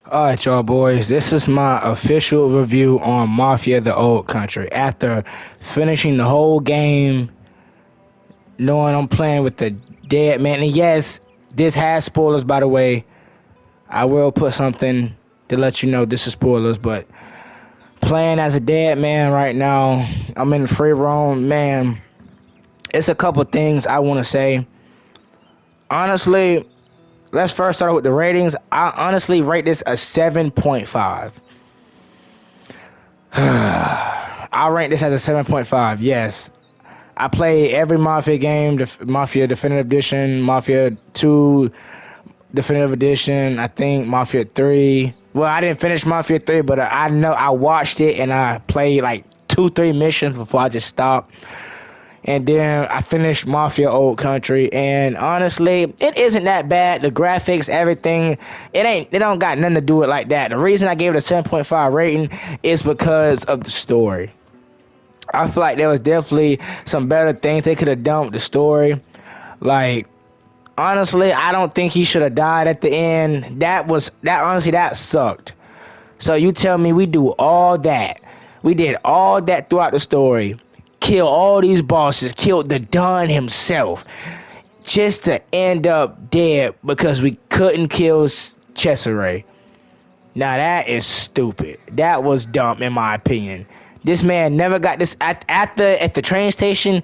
Alright, y'all boys, this is my official review on Mafia the Old Country. After finishing the whole game, knowing I'm playing with the dead man, and yes, this has spoilers by the way. I will put something to let you know this is spoilers, but playing as a dead man right now, I'm in free roam, man. It's a couple things I want to say. Honestly, let's first start with the ratings. I honestly rate this a 7.5. I'll rank this as a 7.5. Yes. I played every Mafia game, Mafia Definitive Edition, Mafia 2 Definitive Edition, I think Mafia 3. Well, I didn't finish Mafia 3, but I know I watched it and I played like 2-3 missions before I just stopped. And then I finished Mafia Old Country, and honestly, it isn't that bad. The graphics, everything, it don't got nothing to do with like that. The reason I gave it a 7.5 rating is because of the story. I feel like there was definitely some better things they could have done with the story. Like, honestly, I don't think he should have died at the end. Honestly, that sucked. So you tell me we do all that. We did all that throughout the story. Kill all these bosses, killed the Don himself, just to end up dead because we couldn't kill Cesare. Now that is stupid. That was dumb in my opinion. This man never got this at the train station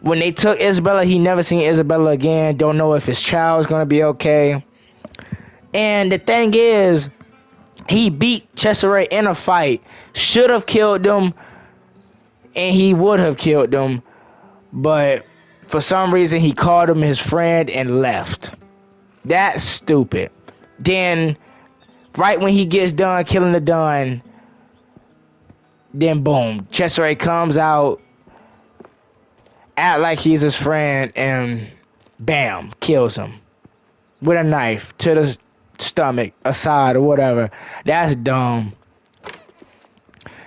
when they took Isabella. He never seen Isabella again. Don't know if his child's gonna be okay. And the thing is, he beat Cesare in a fight. Should have killed him, and he would have killed him, but for some reason he called him his friend and left. That's stupid. Then, right when he gets done killing the Don, then boom, Cesare comes out, act like he's his friend, and bam, kills him with a knife to the stomach, a side, or whatever. That's dumb.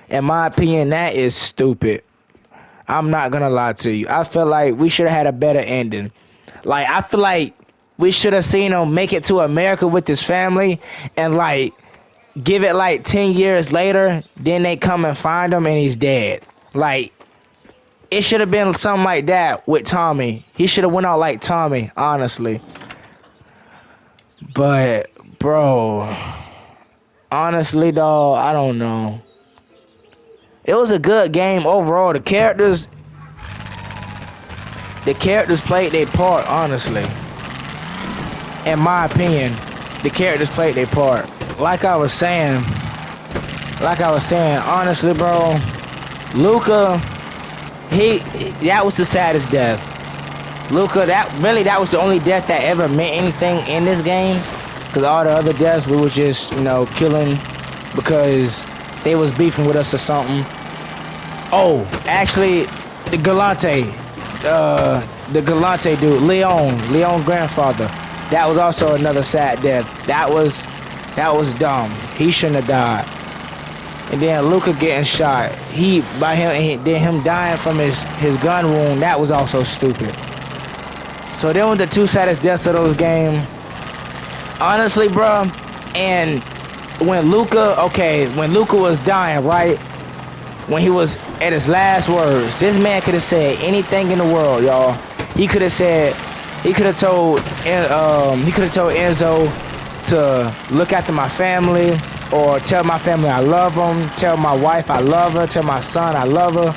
In my opinion, that is stupid. I'm not gonna lie to you. I feel like we should have had a better ending. Like, I feel like we should have seen him make it to America with his family and, like, give it like 10 years later, then they come and find him and he's dead. Like, it should have been something like that with Tommy. He should have went out like Tommy, honestly. But, bro, honestly, dawg, I don't know. It was a good game overall. The characters played their part, honestly. In my opinion, the characters played their part. Like I was saying, honestly, bro, Luca, that was the saddest death. Luca, that was the only death that ever meant anything in this game. Because all the other deaths, we was just, killing because they was beefing with us or something. Oh, actually, the Galante dude, Leon grandfather. That was also another sad death. That was dumb. He shouldn't have died. And then Luca getting shot. Then him dying from his gun wound. That was also stupid. So them were the two saddest deaths of those games. Honestly, bro. And when Luca was dying, right? When he was at his last words, this man could have said anything in the world, y'all. He could have told Enzo to look after my family, or tell my family I love them, tell my wife I love her, tell my son I love her,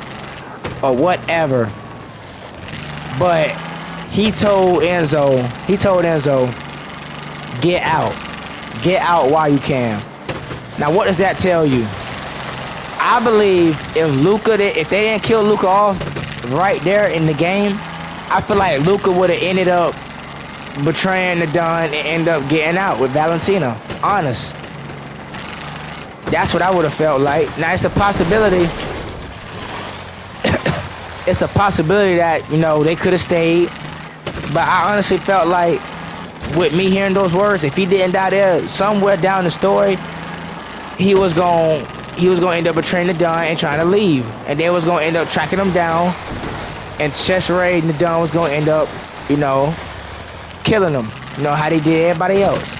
or whatever. But he told Enzo, get out while you can. Now, what does that tell you? I believe if they didn't kill Luca off right there in the game, I feel like Luca would have ended up betraying the Don and end up getting out with Valentina. Honest. That's what I would have felt like. Now, it's a possibility. It's a possibility that, they could have stayed. But I honestly felt like, with me hearing those words, if he didn't die there, somewhere down the story, he was going to end up betraying the Don and trying to leave. And they was going to end up tracking him down. And Cesare and the Don was going to end up, killing him. How they did everybody else.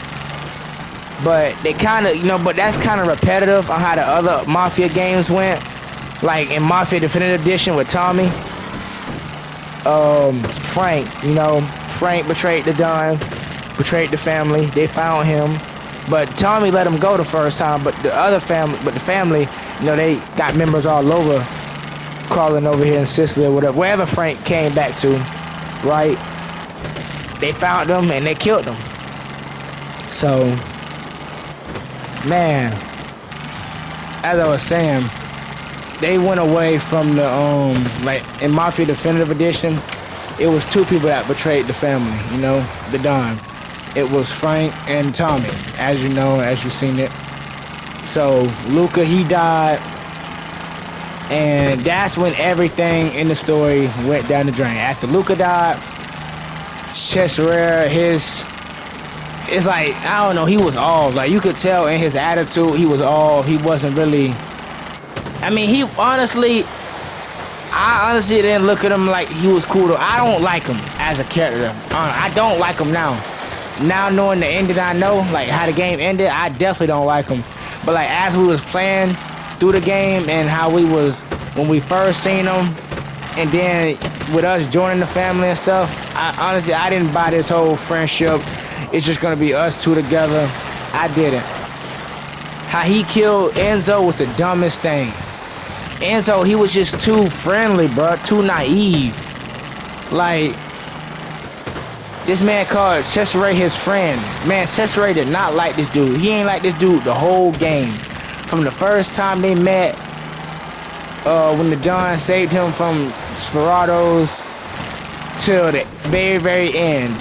But they kind of, but that's kind of repetitive on how the other Mafia games went. Like in Mafia Definitive Edition with Tommy, Frank, Frank betrayed the Don, betrayed the family. They found him, but Tommy let him go the first time. But the family, they got members all over, crawling over here in Sicily or whatever, wherever Frank came back to, right? They found him and they killed him. So, man, as I was saying, they went away from the like in Mafia Definitive Edition, it was two people that betrayed the family, the Don. It was Frank and Tommy, as you know, as you've seen it. So Luca, he died, and that's when everything in the story went down the drain. After Luca died, Cesare, it's like, I don't know, he was off. Like, you could tell in his attitude, he was off. He wasn't really, I honestly didn't look at him like he was cool. I don't like him as a character. I don't like him now. Now knowing the ending, I know, like, how the game ended, I definitely don't like him. But, like, as we was playing through the game and how we was, when we first seen him, and then with us joining the family and stuff, I didn't buy this whole friendship. It's just gonna be us two together. I didn't. How he killed Enzo was the dumbest thing. Enzo, he was just too friendly, bro. Too naive. Like, this man called Cesare his friend. Man, Cesare did not like this dude. He ain't like this dude the whole game. From the first time they met, when the Don saved him from Sperados, till the very, very end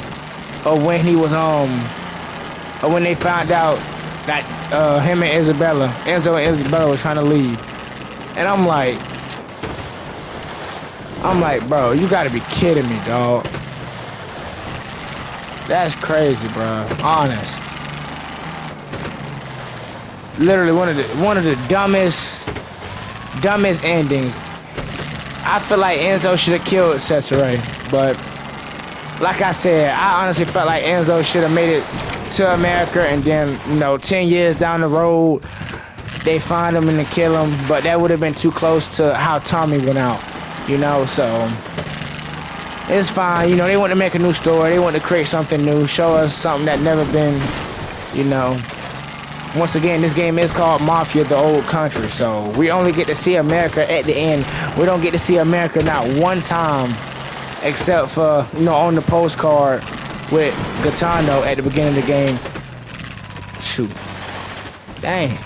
of when he was or when they found out that him and Enzo and Isabella was trying to leave. And I'm like, bro, you gotta be kidding me, dog. That's crazy, bro. Honest. Literally one of the dumbest endings. I feel like Enzo should have killed Cesare, but like I said, I honestly felt like Enzo should have made it to America, and then 10 years down the road, they find him and they kill him. But that would have been too close to how Tommy went out, so it's fine. They want to make a new story. They want to create something new, show us something that never been, Once again, this game is called Mafia, the Old Country, so we only get to see America at the end. We don't get to see America not one time, except for, on the postcard with Gaetano at the beginning of the game. Shoot. Dang.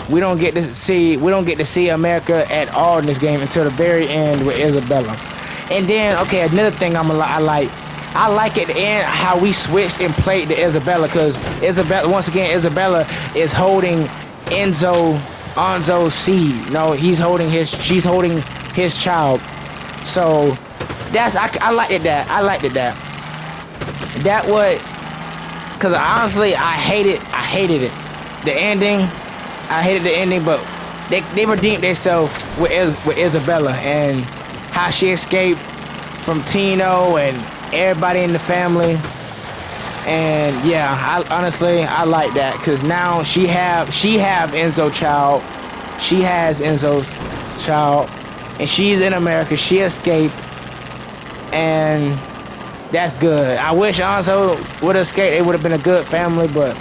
We don't get to see America at all in this game until the very end with Isabella. And then, okay, another thing I like at the end how we switched and played the Isabella, because Isabella is holding Enzo's seed. She's holding his child. So I liked it that. That would, because honestly, I hated it. The ending, I hated the ending, but they redeemed themselves with Isabella and how she escaped from Tino and everybody in the family. And yeah, I like that, because now she have Enzo's child. She has Enzo's child, and she's in America. She escaped, and that's good. I wish Enzo would have escaped. It would have been a good family, but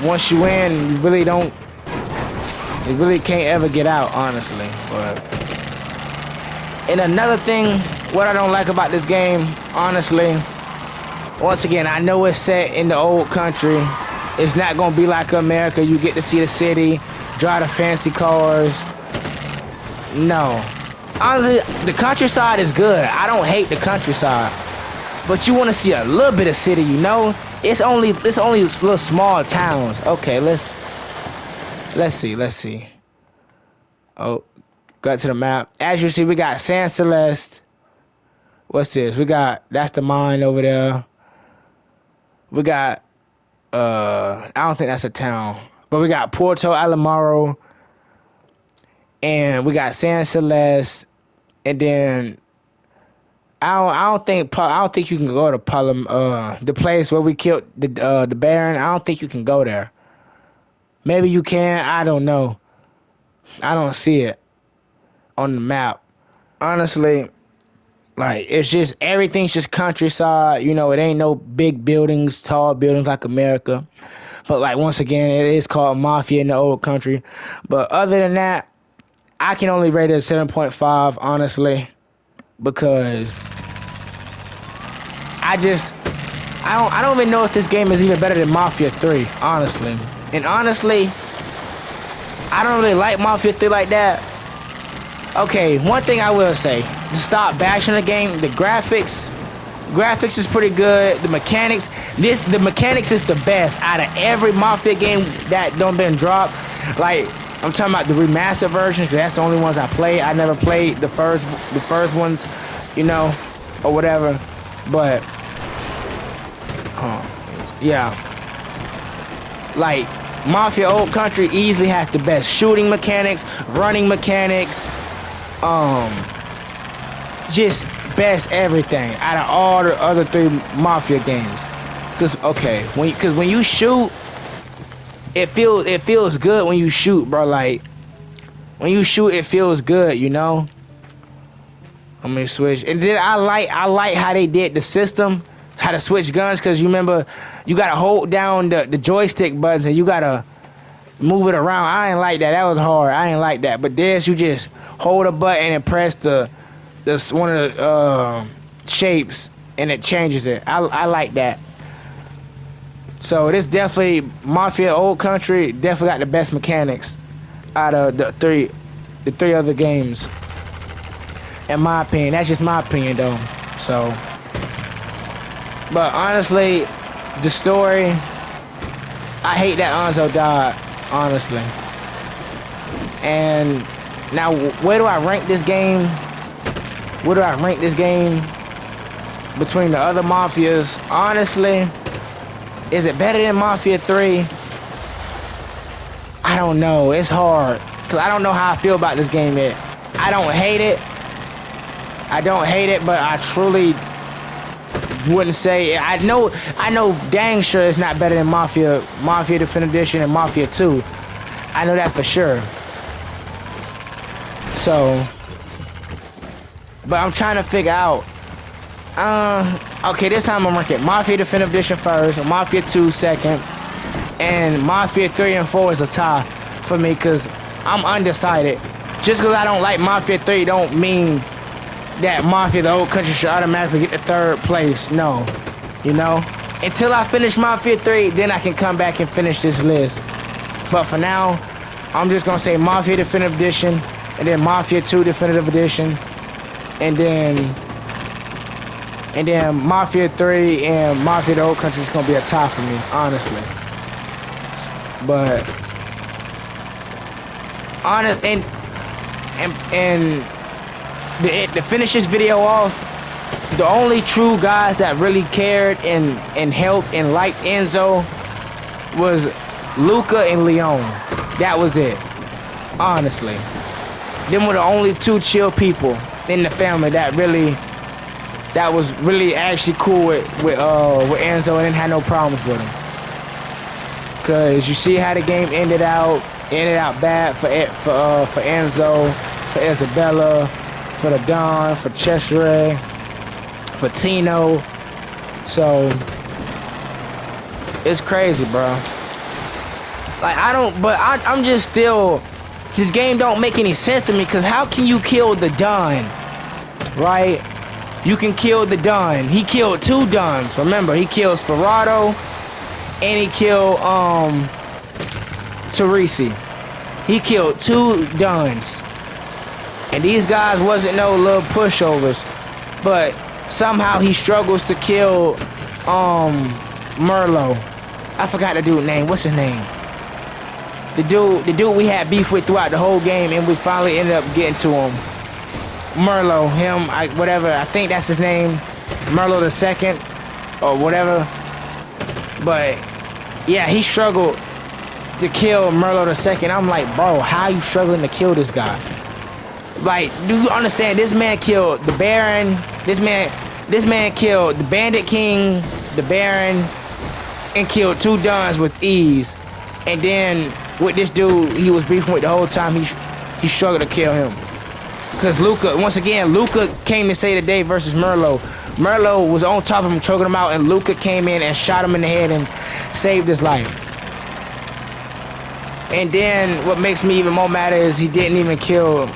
once you in, you really can't ever get out, honestly. But and another thing, what I don't like about this game, honestly, once again, I know it's set in the old country. It's not gonna be like America. You get to see the city, drive the fancy cars. No. Honestly, the countryside is good. I don't hate the countryside. But you want to see a little bit of city, It's only little small towns. Okay, let's see. Oh, got to the map. As you see, we got San Celeste. What's this? That's the mine over there. We got, I don't think that's a town, but we got Porto Alamaro, and we got San Celeste, and then I don't think you can go to the place where we killed the Baron. I don't think you can go there. Maybe you can. I don't know. I don't see it on the map. Honestly, like it's just everything's just countryside. You know, it ain't no big buildings, tall buildings like America. But like once again, it is called Mafia in the old country. But other than that, I can only rate it a 7.5, honestly, because I don't even know if this game is even better than Mafia 3, honestly. And honestly, I don't really like Mafia 3 like that. Okay, one thing I will say, to stop bashing the game, the graphics is pretty good. The mechanics is the best out of every Mafia game that don't been dropped. Like, I'm talking about the remastered versions, because that's the only ones I play. I never played the first ones, you know, or whatever. But yeah, like Mafia Old Country easily has the best shooting mechanics, running mechanics, just best everything out of all the other 3 Mafia games. Cause when you shoot, it feels good when you shoot, bro. Like when you shoot, it feels good, you know. Let me switch. And then I like how they did the system, how to switch guns, because you remember you gotta hold down the joystick buttons and you gotta move it around. I ain't like that. That was hard. I ain't like that. But this, you just hold a button and press the one of the shapes and it changes it. I like that. So this definitely Mafia Old Country definitely got the best mechanics out of the three other games. In my opinion, that's just my opinion though. So, but honestly, the story, I hate that Enzo died, honestly. And now, where do I rank this game? Where do I rank this game between the other Mafias? Honestly, is it better than Mafia 3? I don't know. It's hard, because I don't know how I feel about this game yet. I don't hate it. But I truly wouldn't say. I know dang sure it's not better than Mafia Definitive Edition and Mafia 2. I know that for sure. So, but I'm trying to figure out. Okay, this time I'm ranking Mafia Definitive Edition first, Mafia 2 second, and Mafia 3 and 4 is a tie for me, because I'm undecided. Just because I don't like Mafia 3 don't mean that Mafia the Old Country should automatically get the 3rd place. No, you know, until I finish Mafia 3, then I can come back and finish this list. But for now, I'm just gonna say Mafia Definitive Edition, and then Mafia 2 Definitive Edition, and then Mafia 3 and Mafia the Old Country is gonna be a tie for me, honestly. But honest and to finish this video off, the only true guys that really cared and helped and liked Enzo was Luca and Leon. That was it. Honestly. Them were the only 2 chill people in the family that was really actually cool with Enzo and didn't have no problems with him. Cause you see how the game ended out bad for Enzo, for Isabella, for the Don, for Cesare, for Tino. So it's crazy, bro. Like I'm just still, this game don't make any sense to me, because how can you kill the Don, right? You can kill the Don. He killed 2 Dons. Remember, he killed Sperado and he killed Teresi. He killed 2 Dons. And these guys wasn't no little pushovers. But somehow he struggles to kill Merlo. I forgot the dude's name. What's his name? The dude we had beef with throughout the whole game, and we finally ended up getting to him. Merlo, whatever, I think that's his name, Merlo the second, or whatever. But yeah, he struggled to kill Merlo the second. I'm like, bro, how are you struggling to kill this guy? Like, do you understand? This man killed the Baron, This man killed the Bandit King, the Baron, and killed 2 Dons with ease. And then with this dude, he was beefing with the whole time. He struggled to kill him. Because once again, Luca came to save the day versus Merlo. Merlo was on top of him, choking him out, and Luca came in and shot him in the head and saved his life. And then what makes me even more mad is he didn't even kill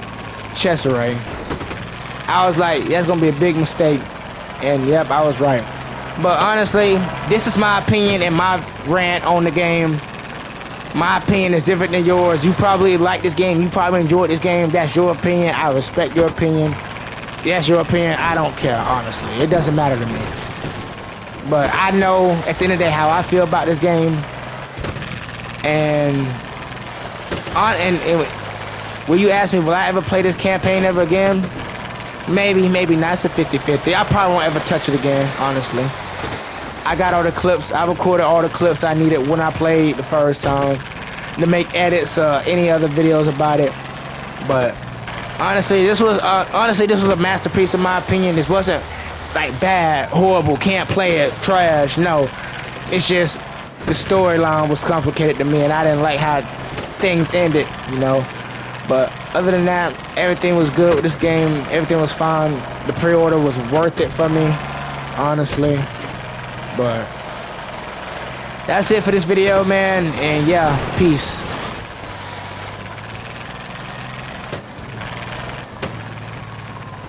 Cesare. I was like, that's gonna be a big mistake. And yep, I was right. But honestly, this is my opinion and my rant on the game. My opinion is different than yours. You probably like this game. You probably enjoyed this game. That's your opinion. I respect your opinion. That's your opinion. I don't care, honestly. It doesn't matter to me. But I know at the end of the day how I feel about this game. And when you ask me, will I ever play this campaign ever again? Maybe, maybe not. It's a 50-50. I probably won't ever touch it again, honestly. I got all the clips. I recorded all the clips I needed when I played the first time to make edits, any other videos about it. But honestly, this was a masterpiece in my opinion. This wasn't like bad, horrible, can't play it, trash. No, it's just the storyline was complicated to me, and I didn't like how things ended, you know. But other than that, everything was good with this game. Everything was fine. The pre-order was worth it for me, honestly. But that's it for this video, man. And yeah, peace.